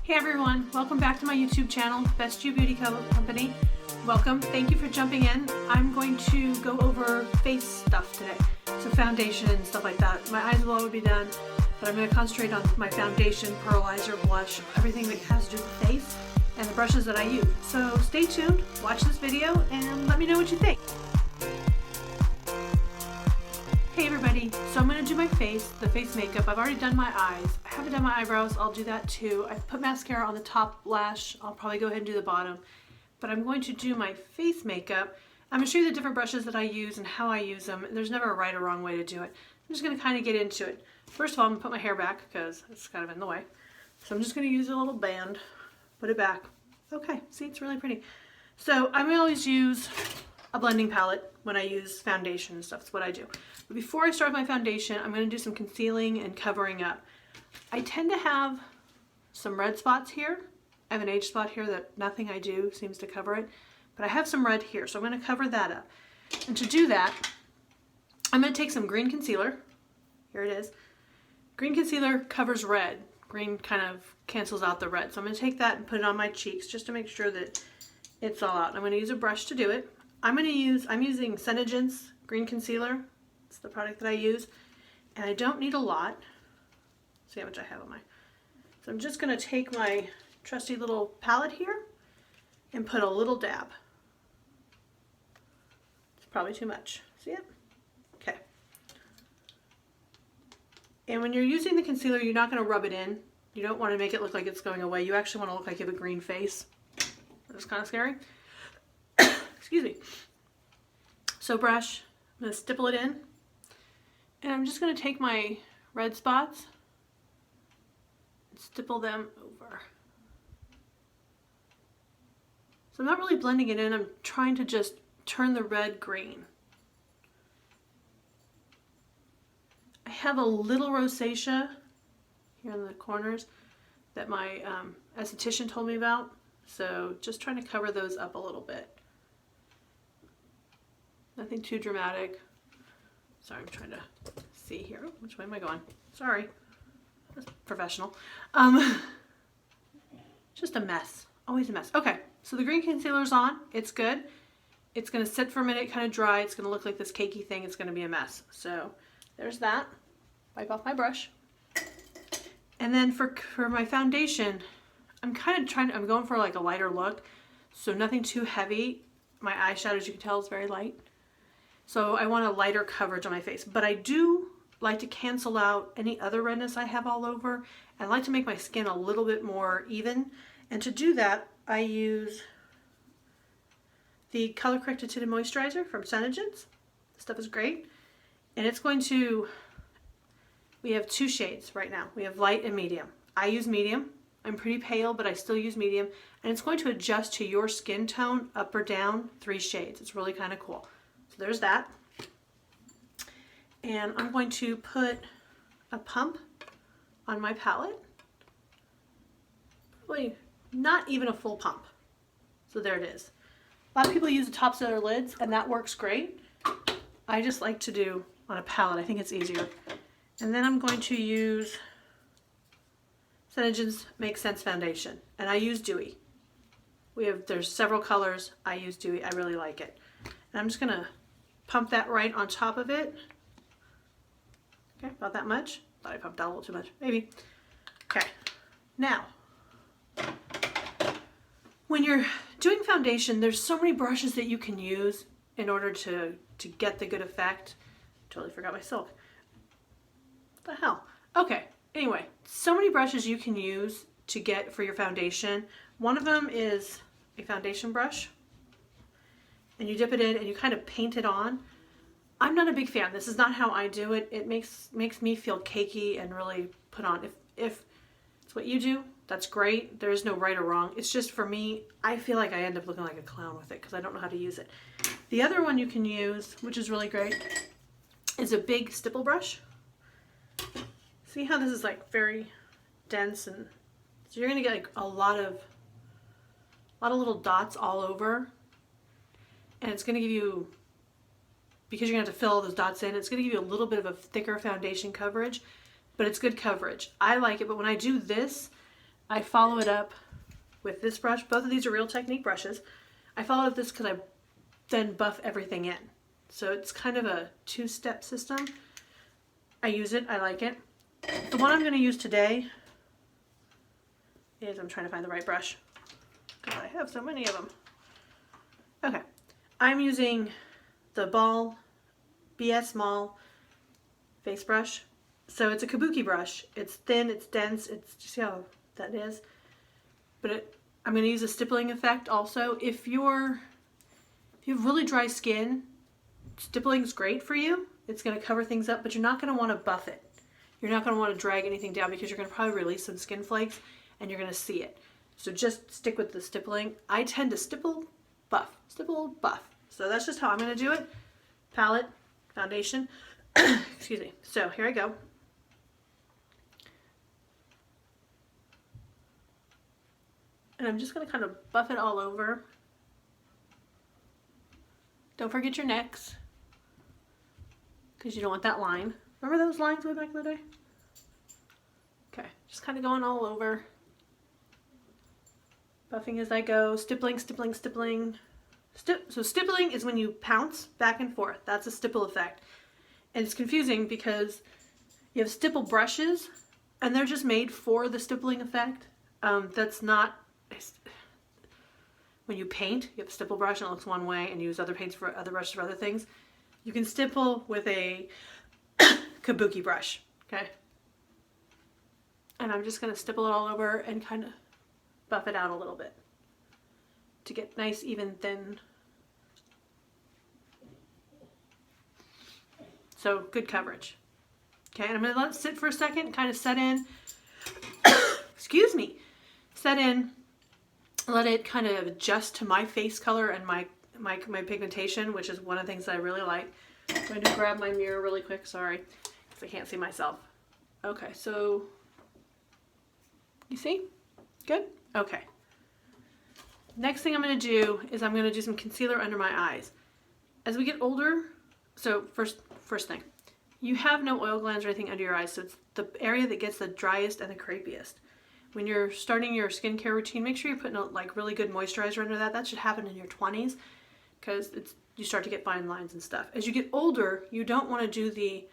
Hey everyone, welcome back to my YouTube channel, Best You Beauty Company. Welcome, thank you for jumping in. I'm going to go over face stuff today, so foundation and stuff like that. My eyes will already be done, but I'm going to concentrate on my foundation, pearlizer, blush, everything that has to do with face, and the brushes that I use. So stay tuned, watch this video, and let me know what you think. Hey everybody, so I'm going to do my face, the face makeup. I've already done my eyes. I haven't done my eyebrows, I'll do that too. I've put mascara on the top lash, I'll probably go ahead and do the bottom. But I'm going to do my face makeup. I'm going to show you the different brushes that I use and how I use them. There's never a right or wrong way to do it. I'm just going to kind of get into it. First of all, I'm going to put my hair back because it's kind of in the way. So I'm just going to use a little band, put it back. Okay, see, it's really pretty. So I always use a blending palette when I use foundation and stuff. That's what I do. But before I start my foundation, I'm going to do some concealing and covering up. I tend to have some red spots here. I have an age spot here that nothing I do seems to cover it. But I have some red here, so I'm going to cover that up. And to do that, I'm going to take some green concealer. Here it is. Green concealer covers red. Green kind of cancels out the red. So I'm going to take that and put it on my cheeks just to make sure that it's all out. I'm going to use a brush to do it. I'm using Senegence green concealer. It's the product that I use. And I don't need a lot. See how much I have on my. So I'm just going to take my trusty little palette here and put a little dab. It's probably too much. See it? Okay. And when you're using the concealer, you're not going to rub it in. You don't want to make it look like it's going away. You actually want to look like you have a green face. That's kind of scary. Excuse me. So brush, I'm going to stipple it in. And I'm just going to take my red spots and stipple them over. So I'm not really blending it in. I'm trying to just turn the red green. I have a little rosacea here in the corners that my esthetician told me about. So just trying to cover those up a little bit. Nothing too dramatic. Sorry, I'm trying to see here. Which way am I going? Sorry. That's professional. Just a mess. Always a mess. Okay, so the green concealer's on. It's good. It's going to sit for a minute, kind of dry. It's going to look like this cakey thing. It's going to be a mess. So there's that. Wipe off my brush. And then for my foundation, I'm going for like a lighter look. So nothing too heavy. My eyeshadow, as you can tell, is very light. So I want a lighter coverage on my face. But I do like to cancel out any other redness I have all over. I like to make my skin a little bit more even. And to do that, I use the Color Corrected Tinted Moisturizer from Senegence. This stuff is great. And it's going to, we have two shades right now. We have light and medium. I use medium. I'm pretty pale, but I still use medium. And it's going to adjust to your skin tone, up or down, 3 shades. It's really kind of cool. So there's that. And I'm going to put a pump on my palette. Probably not even a full pump. So there it is. A lot of people use the tops of their lids, and that works great. I just like to do on a palette. I think it's easier. And then I'm going to use Senegence Make Sense Foundation. And I use Dewy. There's several colors. I use Dewy. I really like it. And I'm just going to pump that right on top of it. Okay, about that much. Thought I pumped out a little too much. Maybe. Okay. Now, when you're doing foundation, there's so many brushes that you can use in order to get the good effect. Totally forgot my silk. What the hell? Okay. Anyway, so many brushes you can use to get for your foundation. One of them is a foundation brush. And you dip it in and you kind of paint it on. I'm not a big fan. This is not how I do it. It makes me feel cakey and really put on. If it's what you do, that's great. There is no right or wrong. It's just for me, I feel like I end up looking like a clown with it because I don't know how to use it. The other one you can use, which is really great, is a big stipple brush. See how this is like very dense, and so you're gonna get like a lot of little dots all over. And it's going to give you, because you're going to have to fill all those dots in, it's going to give you a little bit of a thicker foundation coverage, but it's good coverage. I like it, but when I do this, I follow it up with this brush. Both of these are Real Technique brushes. I follow up this because I then buff everything in. So it's kind of a two-step system. I use it, I like it. The one I'm going to use today is, I'm trying to find the right brush because I have so many of them. Okay, I'm using the Ball BS Mall face brush. So it's a kabuki brush. It's thin, it's dense, it's, you see how that is? But I'm going to use a stippling effect also. If you have really dry skin, stippling is great for you. It's going to cover things up, but you're not going to want to buff it. You're not going to want to drag anything down because you're going to probably release some skin flakes and you're going to see it. So just stick with the stippling. I tend to stipple, buff, So that's just how I'm going to do it. Palette, foundation. Excuse me. So here I go. And I'm just going to kind of buff it all over. Don't forget your necks, because you don't want that line. Remember those lines way back in the day? Okay, just kind of going all over. Buffing as I go, stippling. So stippling is when you pounce back and forth. That's a stipple effect. And it's confusing because you have stipple brushes and they're just made for the stippling effect. That's not, when you paint, you have a stipple brush and it looks one way and you use other paints for other brushes for other things. You can stipple with a kabuki brush, okay? And I'm just gonna stipple it all over and kind of buff it out a little bit to get nice, even, thin. So good coverage. Okay, and I'm gonna let it sit for a second, kind of set in. Excuse me. Set in. Let it kind of adjust to my face color and my pigmentation, which is one of the things I really like. I'm going to grab my mirror really quick, sorry, because I can't see myself. Okay, so you see? Good? Okay. Next thing I'm going to do is I'm going to do some concealer under my eyes. As we get older, so first thing, you have no oil glands or anything under your eyes, so it's the area that gets the driest and the crepiest. When you're starting your skincare routine, make sure you're putting a really good moisturizer under that. That should happen in your 20s because you start to get fine lines and stuff. As you get older, you don't want to do the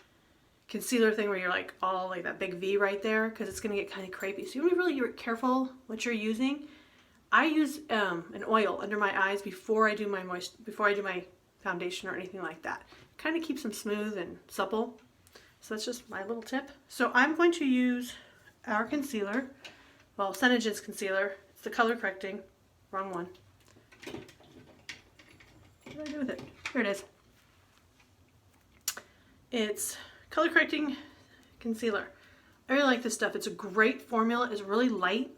concealer thing where you're like all like that big V right there because it's going to get kind of crepey. So you want to be really careful what you're using. I use an oil under my eyes before I do my foundation or anything like that. Kind of keeps them smooth and supple. So that's just my little tip. So I'm going to use our concealer. Well, Senegen's concealer. It's the color correcting. Wrong one. What did I do with it? Here it is. It's color correcting concealer. I really like this stuff. It's a great formula. It's really light.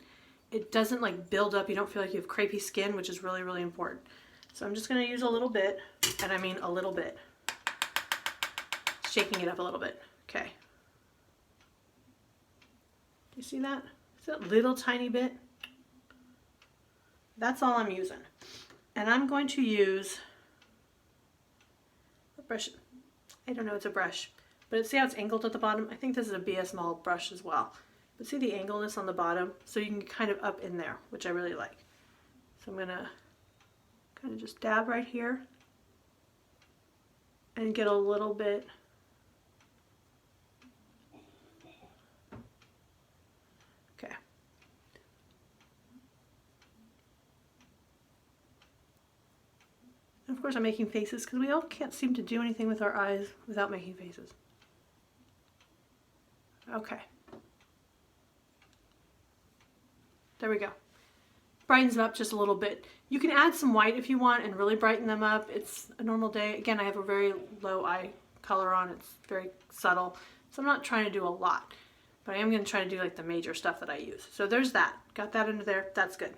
It doesn't like build up. You don't feel like you have crepey skin, which is really, really important. So I'm just going to use a little bit, and I mean a little bit. Shaking it up a little bit. Okay. Do you see that? That little tiny bit. That's all I'm using. And I'm going to use a brush. I don't know, it's a brush. But see how it's angled at the bottom? I think this is a BS Mall brush as well. But see the angleness on the bottom? So you can get kind of up in there, which I really like. So I'm going to kind of just dab right here and get a little bit. Of course I'm making faces because we all can't seem to do anything with our eyes without making faces. Okay. There we go. Brightens them up just a little bit. You can add some white if you want and really brighten them up. It's a normal day. Again, I have a very low eye color on. It's very subtle. So I'm not trying to do a lot. But I am going to try to do like the major stuff that I use. So there's that. Got that under there. That's good.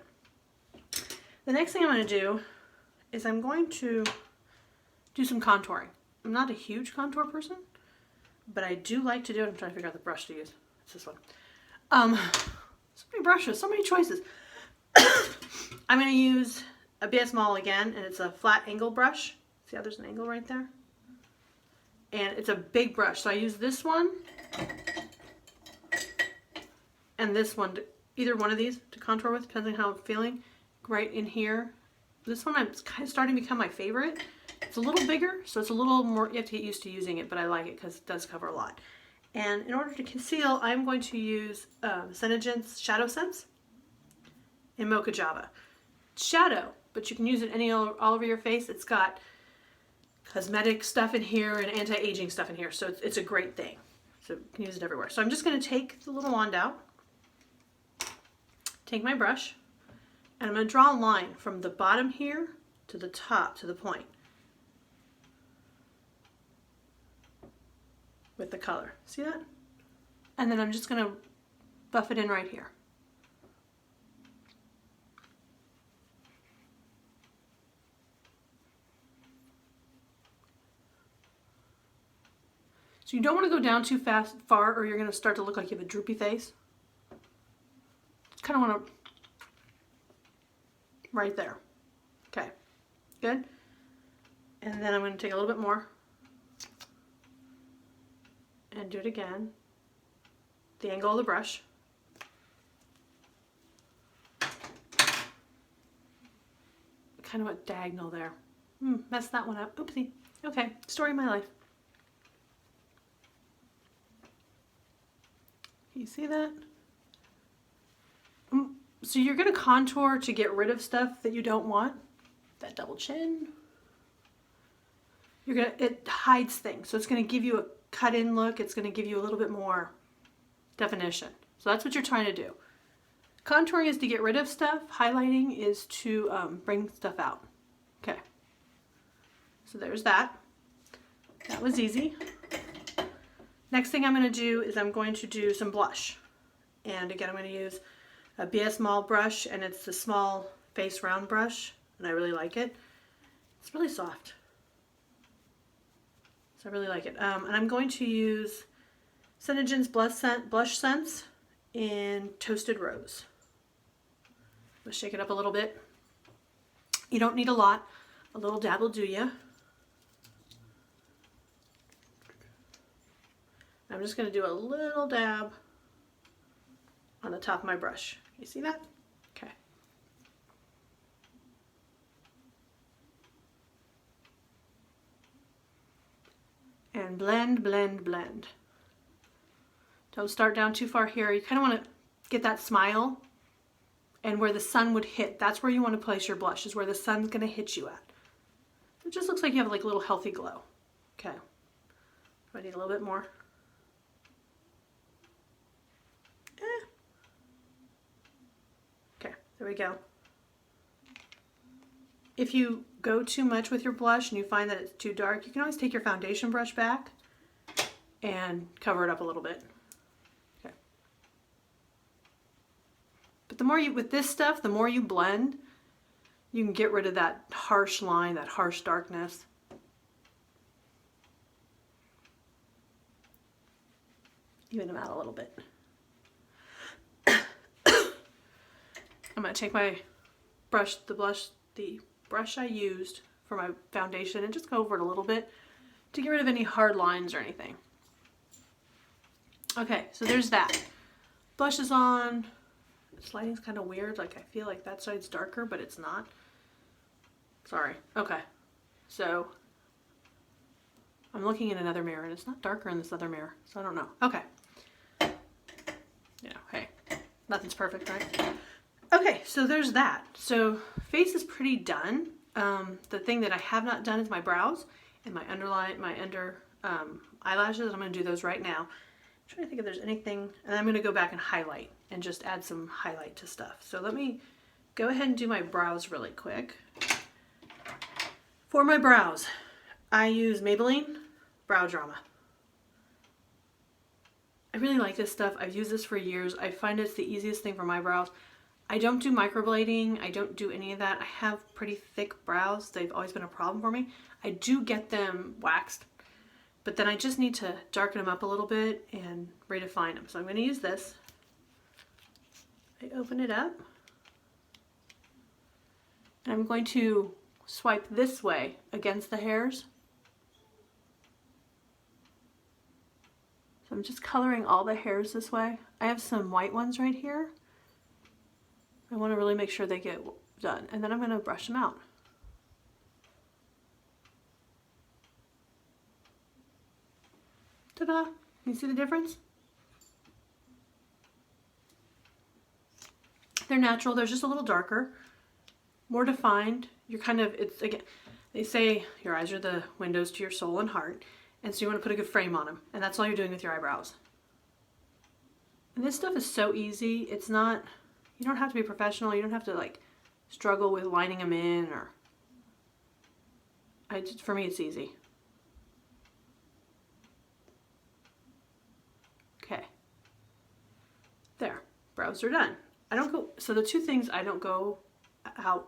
The next thing I'm going to do is I'm going to do some contouring. I'm not a huge contour person, but I do like to do it. I'm trying to figure out the brush to use. It's this one. So many brushes, so many choices. I'm going to use a BS Mall again, and it's a flat angle brush. See how there's an angle right there? And it's a big brush, so I use this one and this one either one of these to contour with, depending on how I'm feeling. Right in here. This one I'm kind of starting to become my favorite. It's a little bigger, so it's a little more, you have to get used to using it, but I like it because it does cover a lot. And in order to conceal, I'm going to use SeneGence Shadow Sense in Mocha Java. Shadow, but you can use it all over your face. It's got cosmetic stuff in here and anti-aging stuff in here, so it's a great thing. So you can use it everywhere. So I'm just going to take the little wand out, take my brush, and I'm going to draw a line from the bottom here to the top, to the point, with the color. See that? And then I'm just going to buff it in right here. So you don't want to go down too far or you're going to start to look like you have a droopy face. Just kind of want to, right there. Okay, good. And then I'm going to take a little bit more and do it again. The angle of the brush. Kind of went diagonal there. Messed that one up. Oopsie. Okay, story of my life. You see that? So you're going to contour to get rid of stuff that you don't want. That double chin. It hides things. So it's going to give you a cut-in look. It's going to give you a little bit more definition. So that's what you're trying to do. Contouring is to get rid of stuff. Highlighting is to bring stuff out. Okay. So there's that. That was easy. Next thing I'm going to do is I'm going to do some blush. And again, I'm going to use a BS Mall brush, and it's the small face round brush, and I really like it. It's really soft. So I really like it. And I'm going to use SeneGence Blush Sense in Toasted Rose. Let's shake it up a little bit. You don't need a lot. A little dab will do ya. I'm just going to do a little dab on the top of my brush. You see that? Okay. And blend, blend, blend. Don't start down too far here. You kind of want to get that smile, and where the sun would hit, that's where you want to place your blush, is where the sun's going to hit you at. It just looks like you have like a little healthy glow. Okay. I need a little bit more. Okay, there we go. If you go too much with your blush and you find that it's too dark, you can always take your foundation brush back and cover it up a little bit. Okay. But the more you, with this stuff, the more you blend, you can get rid of that harsh line, that harsh darkness. Even them out a little bit. I'm going to take my brush, the brush I used for my foundation, and just go over it a little bit to get rid of any hard lines or anything. Okay, so there's that. Blush is on. This lighting's kind of weird. Like I feel like that side's darker, but it's not. Sorry. Okay, so I'm looking in another mirror, and it's not darker in this other mirror, so I don't know. Okay. You know, hey, nothing's perfect, right? Okay, so there's that. So face is pretty done. The thing that I have not done is my brows and my underline, my under eyelashes. I'm going to do those right now. I'm trying to think if there's anything, and I'm going to go back and highlight and just add some highlight to stuff. So let me go ahead and do my brows really quick. For my brows, I use Maybelline Brow Drama. I really like this stuff. I've used this for years. I find it's the easiest thing for my brows. I don't do microblading. I don't do any of that. I have pretty thick brows. They've always been a problem for me. I do get them waxed, but then I just need to darken them up a little bit and redefine them. So I'm going to use this. I open it up, and I'm going to swipe this way against the hairs. So I'm just coloring all the hairs this way. I have some white ones right here. I want to really make sure they get done. And then I'm going to brush them out. Ta-da! You see the difference? They're natural. They're just a little darker, more defined. You're kind of, it's again, they say your eyes are the windows to your soul and heart. And so you want to put a good frame on them. And that's all you're doing with your eyebrows. And this stuff is so easy. It's not, you don't have to be professional. You don't have to like struggle with lining them in or, for me it's easy. Okay. There, brows are done. So the two things I don't go out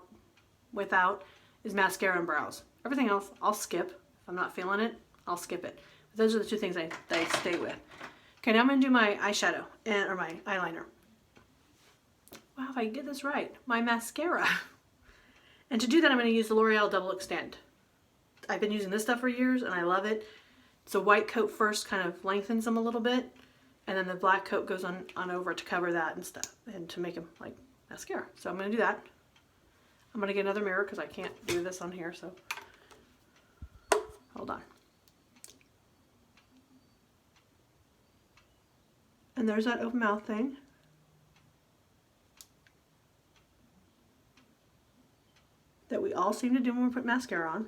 without is mascara and brows. Everything else I'll skip. If I'm not feeling it, I'll skip it. But those are the two things I stay with. Okay, now I'm going to do my eyeshadow, or my eyeliner. Wow, if I get this right. My mascara. And to do that, I'm going to use the L'Oreal Double Extend. I've been using this stuff for years, and I love it. It's a white coat first, kind of lengthens them a little bit. And then the black coat goes on over to cover that and stuff, and to make them like mascara. So I'm going to do that. I'm going to get another mirror because I can't do this on here, so hold on. And there's that open mouth thing. That we all seem to do when we put mascara on.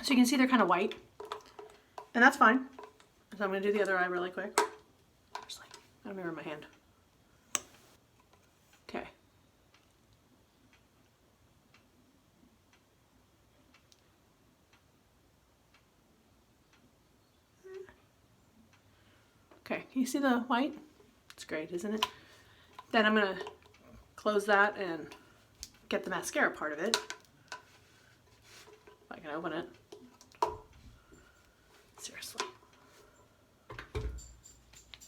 So you can see they're kind of white. And that's fine. So I'm going to do the other eye really quick. I have a mirror in my hand. Okay. Okay, can you see the white? It's great, isn't it? Then I'm going to close that and get the mascara part of it. If I can open it. Seriously.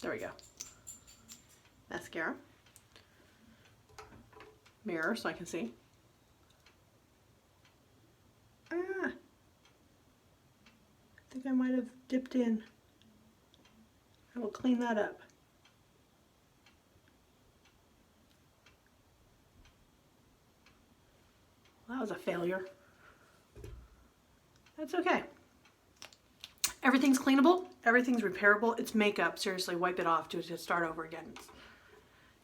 There we go. Mascara. Mirror so I can see. I think I might have dipped in. I will clean that up. Well, that was a failure. That's okay. Everything's cleanable. Everything's repairable. It's makeup. Seriously, wipe it off. Just start over again.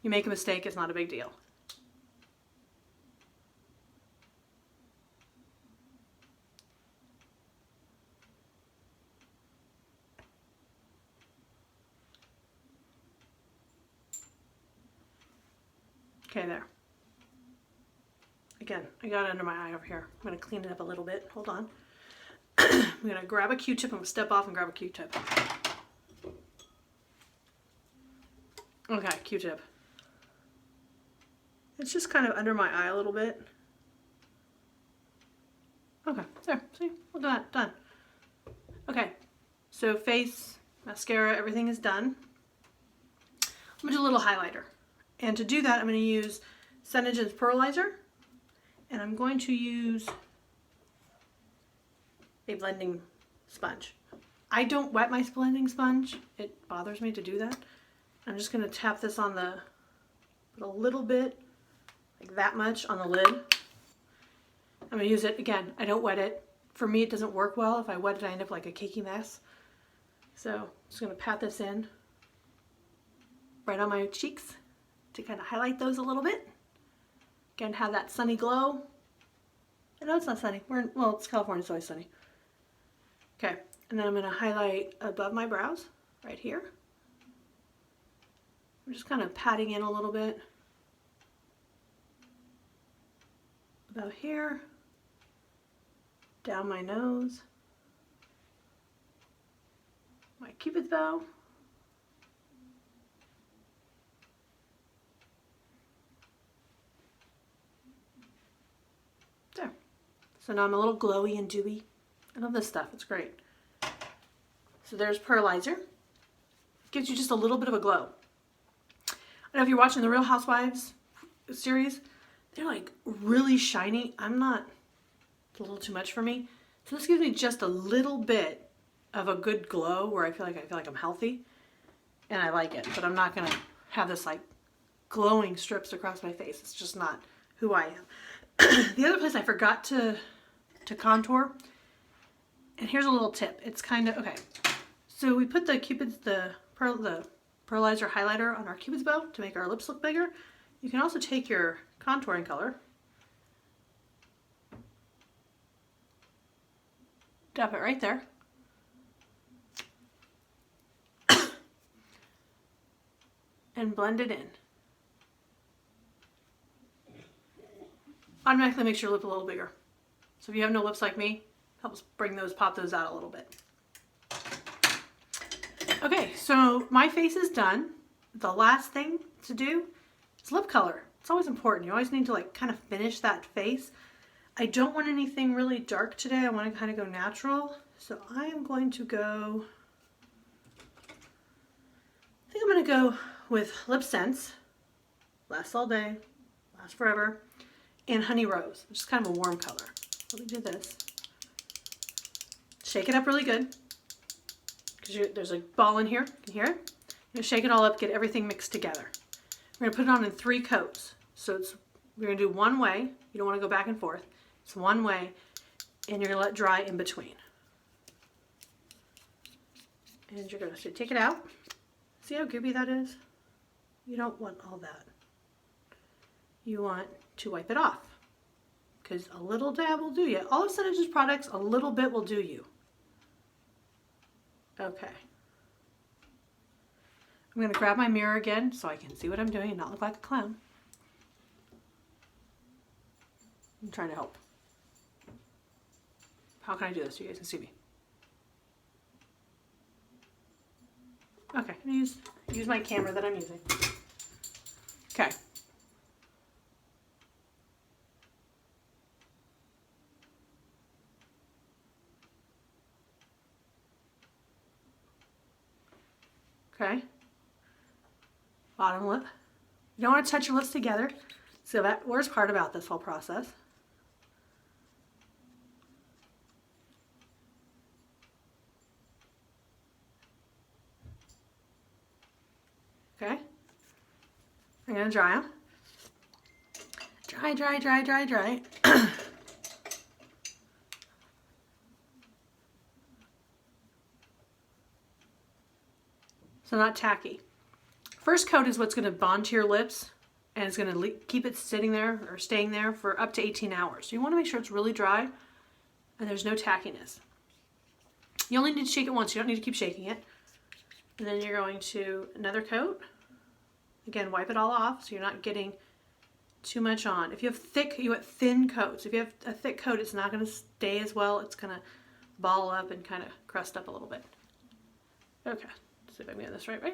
You make a mistake, it's not a big deal. Okay, there. Again, I got it under my eye over here. I'm going to clean it up a little bit. Hold on. I'm going to grab a Q-tip. I'm going to step off and grab a Q-tip. Okay, Q-tip. It's just kind of under my eye a little bit. Okay, there, see, we'll do that, done. Okay, so face, mascara, everything is done. I'm gonna do a little highlighter. And to do that, I'm gonna use SeneGence Pearlizer, and I'm going to use a blending sponge. I don't wet my blending sponge. It bothers me to do that. I'm just gonna tap this on the, put a little bit, like that much on the lid. I'm gonna use it again. I don't wet it. For me, it doesn't work well. If I wet it, I end up like a cakey mess. So I'm just gonna pat this in right on my cheeks to kind of highlight those a little bit. Again, have that sunny glow. I know it's not sunny. Well, it's California, it's always sunny. Okay, and then I'm gonna highlight above my brows, right here. I'm just kind of patting in a little bit. About here, down my nose, my Cupid's bow, there. So now I'm a little glowy and dewy. I love this stuff, it's great. So there's Pearlizer. Gives you just a little bit of a glow. I don't know if you're watching the Real Housewives series. They're like really shiny. It's a little too much for me. So this gives me just a little bit of a good glow where I feel like I'm healthy and I like it, but I'm not gonna have this like glowing strips across my face. It's just not who I am. The other place I forgot to contour, and here's a little tip. It's kind of, okay, so we put the pearlizer highlighter on our Cupid's bow to make our lips look bigger. You can also take your contouring color, dab it right there, and blend it in. Automatically makes your lip a little bigger. So if you have no lips like me, helps pop those out a little bit. Okay, so my face is done. The last thing to do is lip color. It's always important. You always need to like kind of finish that face. I don't want anything really dark today. I want to kind of go natural. So I am going to go, I think I'm going to go with Lip Sense. Lasts all day, lasts forever. And Honey Rose, which is kind of a warm color. Let me do this. Shake it up really good. Because there's a ball in here. You can hear it? You're gonna shake it all up, get everything mixed together. We're gonna put it on in 3 coats. So we're gonna do one way. You don't wanna go back and forth. It's one way, and you're gonna let dry in between. And you're gonna take it out. See how goopy that is? You don't want all that. You want to wipe it off, because a little dab will do you. All of Synergy's products, a little bit will do you. Okay. I'm going to grab my mirror again so I can see what I'm doing and not look like a clown. I'm trying to help. How can I do this so you guys can see me? Okay, I'm going to use my camera that I'm using. Okay. Okay, bottom lip. You don't want to touch your lips together. So that worst part about this whole process. Okay, I'm gonna dry them. Dry, dry, dry, dry, dry. So not tacky. First coat is what's going to bond to your lips, and it's going to keep it sitting there or staying there for up to 18 hours. So you want to make sure it's really dry and there's no tackiness. You only need to shake it once. You don't need to keep shaking it. And then you're going to another coat. Again, wipe it all off so you're not getting too much on. If you have thin coats. If you have a thick coat, it's not going to stay as well. It's going to ball up and kind of crust up a little bit. Okay. See if I can get this right way.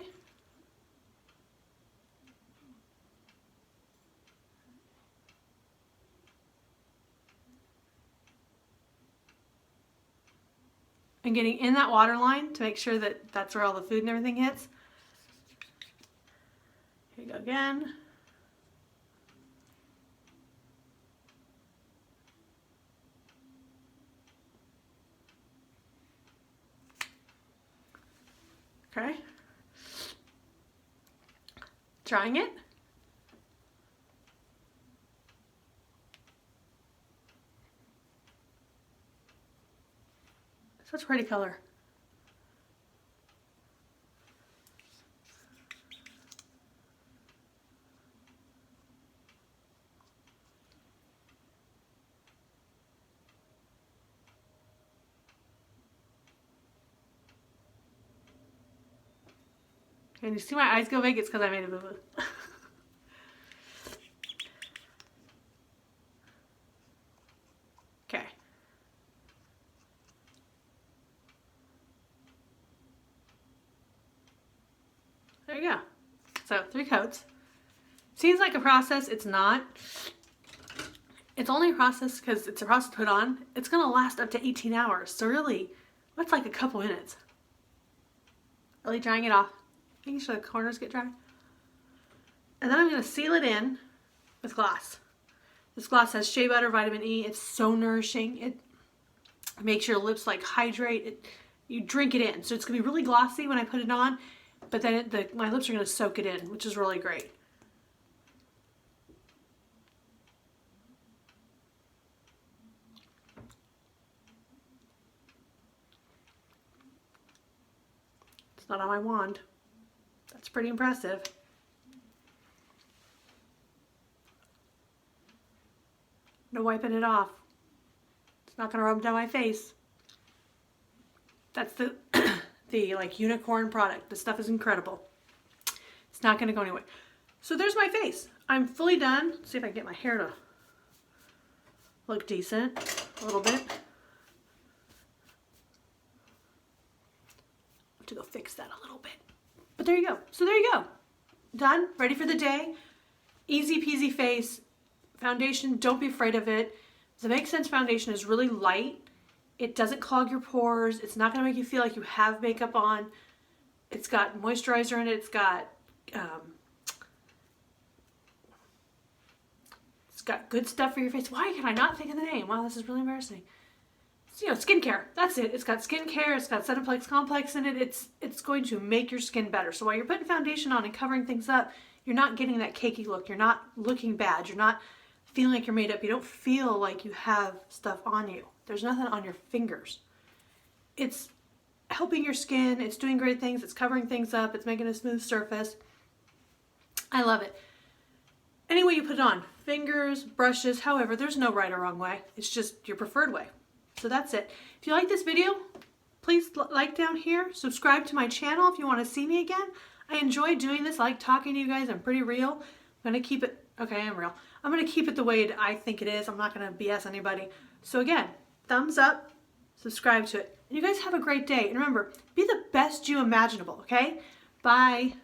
And getting in that water line to make sure that that's where all the food and everything hits. Here you go again. Okay. Drying it. Such a pretty color. And you see my eyes go big? It's because I made a boo-boo. Okay. There you go. So 3 coats. Seems like a process. It's not. It's only a process because it's a process to put on. It's going to last up to 18 hours. So really, that's like a couple minutes. Really drying it off. Making sure the corners get dry. And then I'm going to seal it in with gloss. This gloss has shea butter, vitamin E. It's so nourishing. It makes your lips like hydrate. You drink it in. So it's going to be really glossy when I put it on. But then my lips are going to soak it in, which is really great. not on my wand. That's pretty impressive. No wiping it off. It's not gonna rub down my face. That's the the like unicorn product. This stuff is incredible. It's not gonna go anywhere. So there's my face. I'm fully done. Let's see if I can get my hair to look decent a little bit. I have to go fix that a little bit. But there you go. So there you go. Done. Ready for the day. Easy peasy face. Foundation, don't be afraid of it. The Make Sense foundation is really light. It doesn't clog your pores. It's not going to make you feel like you have makeup on. It's got moisturizer in it. It's got good stuff for your face. Why can I not think of the name? Wow, this is really embarrassing. It's, skincare. That's it. It's got skincare. It's got Cineplex Complex in it. It's going to make your skin better. So while you're putting foundation on and covering things up, you're not getting that cakey look. You're not looking bad. You're not feeling like you're made up. You don't feel like you have stuff on you. There's nothing on your fingers. It's helping your skin. It's doing great things. It's covering things up. It's making a smooth surface. I love it. Any way you put it on, fingers, brushes, however, there's no right or wrong way. It's just your preferred way. So that's it. If you like this video, please like down here. Subscribe to my channel if you want to see me again. I enjoy doing this. I like talking to you guys. I'm pretty real. I'm going to keep it, okay, I am real. I'm going to keep it the way I think it is. I'm not going to BS anybody. So again, thumbs up, subscribe to it. And you guys have a great day. And remember, be the best you imaginable, okay? Bye.